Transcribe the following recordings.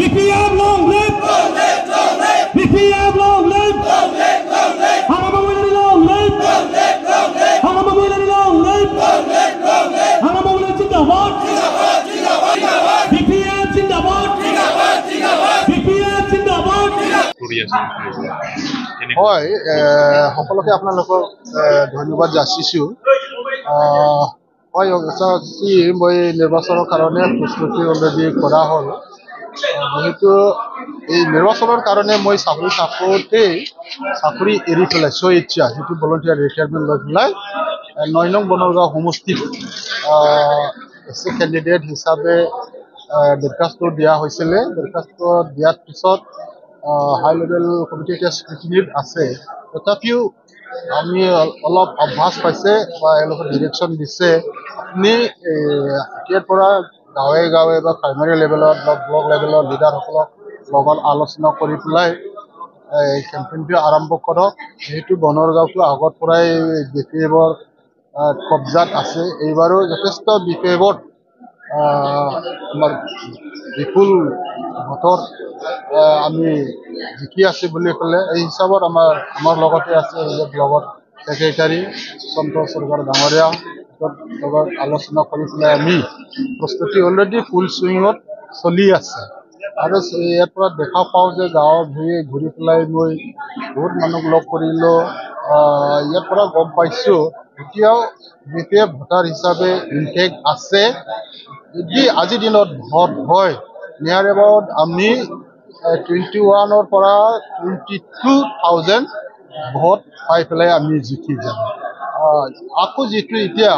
BPM long live! Long live! Long live! BPM long live! Long live! Long live! Hamamoyilani long live! Long live! Long live! Hamamoyilani long live! Long live! Long live! Hamamoyilani Zindabad! Zindabad! Zindabad! Zindabad! BPM Zindabad! Zindabad! Zindabad! BPM Zindabad! হয় সকলোকে আপোনালোকক ধন্যবাদ যাচিছোঁ হয় মই নিৰ্বাচনৰ কাৰণে প্ৰস্তুতি already কৰা হ'ল যেহেতু এই নিৰ্বাচনৰ কাৰণে মই চাকৰি এৰি পেলাই ইচ্ছা যিটো ভলণ্টিয়াৰ ৰিটায়াৰমেণ্ট লৈ পেলাই 9 নং বনগাঁও সমষ্টিত কেণ্ডিডেট হিচাপে দৰখাস্ত দিয়া হৈছিলে দৰখাস্ত দিয়াৰ পিছত হাই লেভেল কমিটি এতিয়া স্ক্ৰুটিনিত আছে তথাপিও আমি অলপ অভ্যাস পাইছে বা এওঁলোকে ডিৰেকশ্যন দিছে আপুনি এতিয়াৰ পৰা গাঁৱে গাঁৱে বা প্ৰাইমাৰী লেভেলত বা ব্লক লেভেলৰ লিডাৰসকলক লগত আলোচনা কৰি পেলাই এই কেম্পেইনটো আৰম্ভ কৰক যিহেতু বনগাঁওটো আগৰ পৰাই BPFৰ কব্জাত আছে এইবাৰো যথেষ্ট BPFত আমাৰ বিপুল ভোটৰ আমি জিকি আছে বুলি ক'লে এই হিচাপত আমাৰ লগতে আছে ব্লগৰ ছেক্ৰেটাৰী সন্তোষ চৰকাৰ ডাঙৰীয়া লগত আলোচনা কৰি পেলাই আমি প্ৰস্তুতি অলৰেডি ফুল চুইঙত চলি আছে আৰু ইয়াৰ পৰা দেখা পাওঁ যে গাঁৱৰ ঘূৰি পেলাই মই বহুত মানুহক লগ কৰিলোঁ ইয়াৰ পৰা গম পাইছোঁ এতিয়াও BPF ভোটাৰ হিচাপে ইনটেক্ট আছে যদি আজিৰ দিনত ভোট হয় নিয়াৰ এবাউট আমি 21ৰ পৰা 22,000 ভোট পাই পেলাই আমি জিকি যাম আকৌ যিটো এতিয়া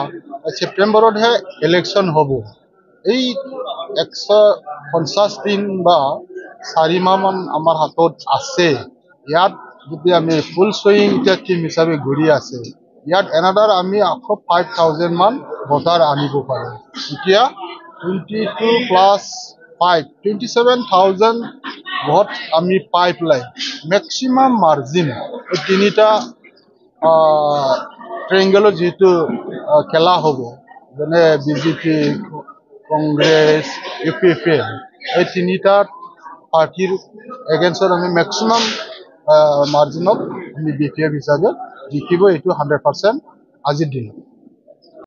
ছেপ্টেম্বৰতহে ইলেকশ্যন হ'ব এই 150 দিন বা 4 মাহমান আমাৰ হাতত আছে ইয়াত যদি আমি ফুল চুইং এতিয়া টিম হিচাপে ঘূৰি আছে ইয়াত এনাদাৰ আমি আকৌ 5,000 মান ভোটাৰ আনিব পাৰোঁ এতিয়া 22 প্লাছ 5 27,000 ভোট আমি পাই পেলাই মেক্সিমাম মাৰ্জিন এই তিনিটা ট্ৰেংগেলত যিটো খেলা হ'ব যেনে বিজেপি কংগ্ৰেছ UPPL এই তিনিটা পাৰ্টিৰ এগেইনষ্টত আমি মেক্সিমাম মাৰ্জিনত আমি BPF হিচাপে জিকিব এইটো 100% আজিৰ দিনত